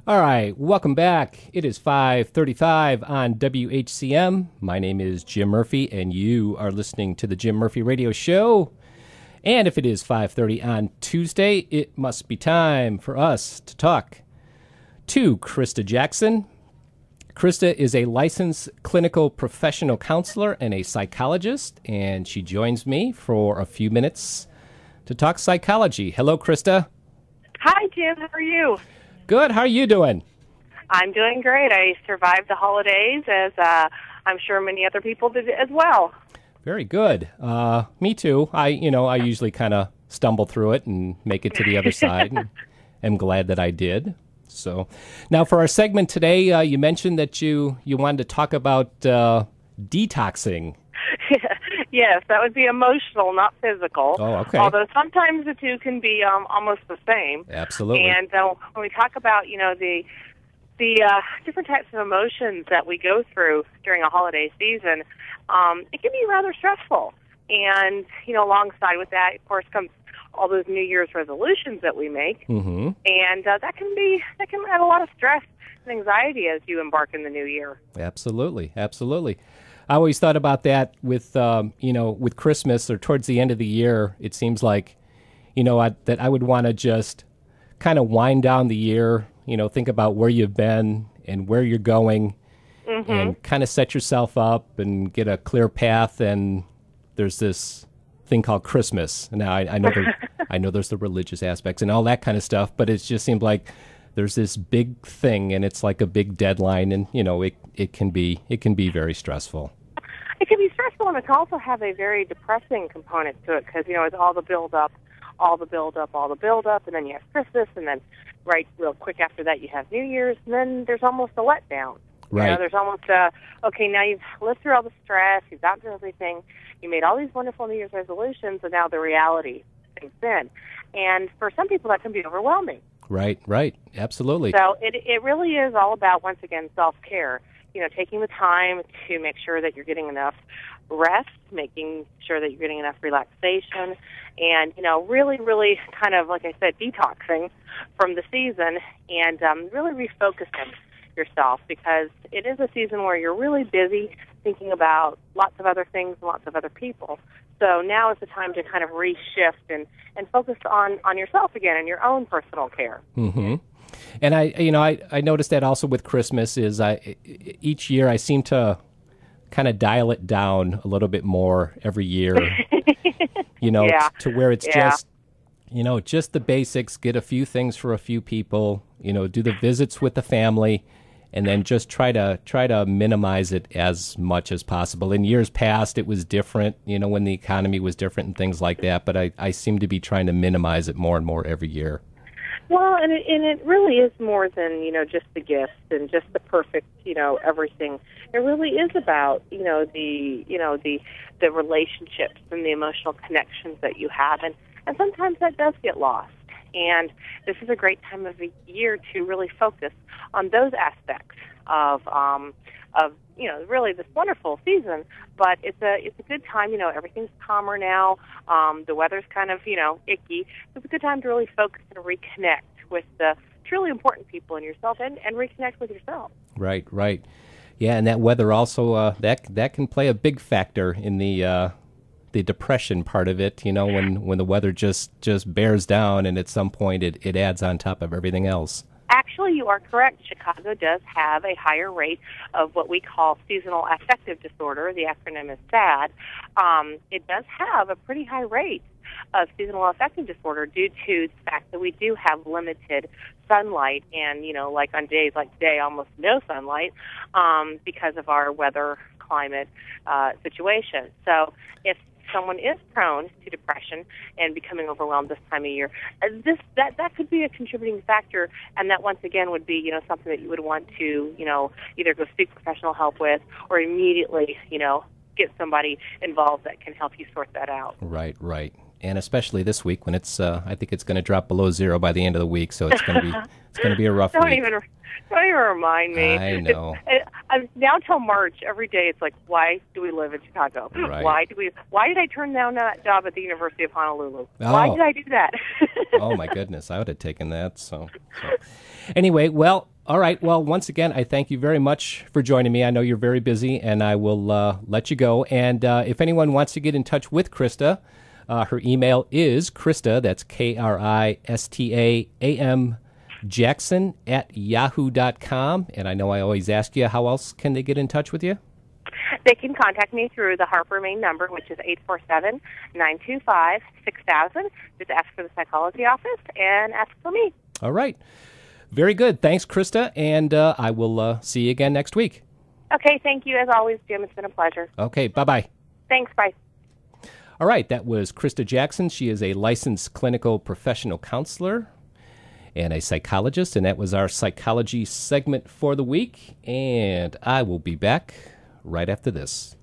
All right, welcome back. It is 5:35 on WHCM. My name is Jim Murphy, and you are listening to the Jim Murphy Radio Show. And if it is 5:30 on Tuesday, it must be time for us to talk to Krista Jackson. Krista is a licensed clinical professional counselor and a psychologist, and she joins me for a few minutes to talk psychology. Hello, Krista. Hi, Jim. How are you? Good. How are you doing? I'm doing great. I survived the holidays, as I'm sure many other people did as well. Very good. Me too. I usually kind of stumble through it and make it to the other side, and am glad that I did. So, now for our segment today, you mentioned that you wanted to talk about detoxing. Yes, that would be emotional, not physical. Oh, okay. Although sometimes the two can be almost the same. Absolutely. And when we talk about, the different types of emotions that we go through during a holiday season, it can be rather stressful. And, alongside with that, of course, comes all those New Year's resolutions that we make. Mm-hmm. And that can add a lot of stress and anxiety as you embark in the new year. Absolutely. I always thought about that with, with Christmas or towards the end of the year. It seems like, that I would want to just kind of wind down the year, think about where you've been and where you're going, mm-hmm. and kind of set yourself up and get a clear path. And there's this thing called Christmas. Now, I know there's the religious aspects and all that kind of stuff, but it just seemed like there's this big thing, and it's like a big deadline, and it can be very stressful. It can be stressful, and it can also have a very depressing component to it because it's all the build up, and then you have Christmas, and then right real quick after that you have New Year's, and then there's almost a letdown. Right. There's almost okay, now you've lived through all the stress, you've gotten through everything, you made all these wonderful New Year's resolutions, and now the reality sinks in. And for some people that can be overwhelming. Right, absolutely. So it really is all about, once again, self-care. Taking the time to make sure that you're getting enough rest, making sure that you're getting enough relaxation, and, really, really kind of, like I said, detoxing from the season and really refocusing yourself, because it is a season where you're really busy thinking about lots of other things and lots of other people. So now is the time to kind of reshift and focus on yourself again and your own personal care. Mm-hmm. And I noticed that also with Christmas is each year I seem to kind of dial it down a little bit more every year, Yeah. to where it's just the basics, get a few things for a few people, do the visits with the family, and then just try to minimize it as much as possible. In years past, it was different, when the economy was different and things like that, but I seem to be trying to minimize it more and more every year. Well, and it really is more than, just the gifts and just the perfect, everything. It really is about, the relationships and the emotional connections that you have, and sometimes that does get lost. And this is a great time of the year to really focus on those aspects of really this wonderful season. But it's a good time. Everything's calmer now. The weather's kind of icky. It's a good time to really focus and reconnect with the truly important people in yourself and reconnect with yourself. Right. Yeah, and that weather also that can play a big factor in the depression part of it, when the weather just bears down, and at some point it adds on top of everything else. Actually, you are correct. Chicago does have a higher rate of what we call seasonal affective disorder. The acronym is SAD. It does have a pretty high rate of seasonal affective disorder due to the fact that we do have limited sunlight and, like on days like today, almost no sunlight because of our weather climate situation. So if someone is prone to depression and becoming overwhelmed this time of year, that could be a contributing factor, and that once again would be something that you would want to either go seek professional help with or immediately get somebody involved that can help you sort that out. Right. And especially this week when it's I think it's going to drop below zero by the end of the week, so it's going to be a rough week. Don't even remind me. I know. Now till March, every day it's like, why do we live in Chicago? Right. Why did I turn down that job at the University of Honolulu? Oh. Why did I do that? Oh my goodness, I would have taken that. So anyway, well, All right. Well, once again, I thank you very much for joining me. I know you're very busy, and I will let you go. And if anyone wants to get in touch with Krista, her email is Krista, that's KRISTAAM Jackson @yahoo.com. And I know I always ask you, how else can they get in touch with you? They can contact me through the Harper main number, which is 847-925-6000. Just ask for the psychology office and ask for me. All right. Very good. Thanks, Krista, and I will see you again next week. Okay, thank you as always, Jim. It's been a pleasure. Okay, bye-bye. Thanks, bye. All right, that was Krista Jackson. She is a licensed clinical professional counselor and a psychologist, and that was our psychology segment for the week, and I will be back right after this.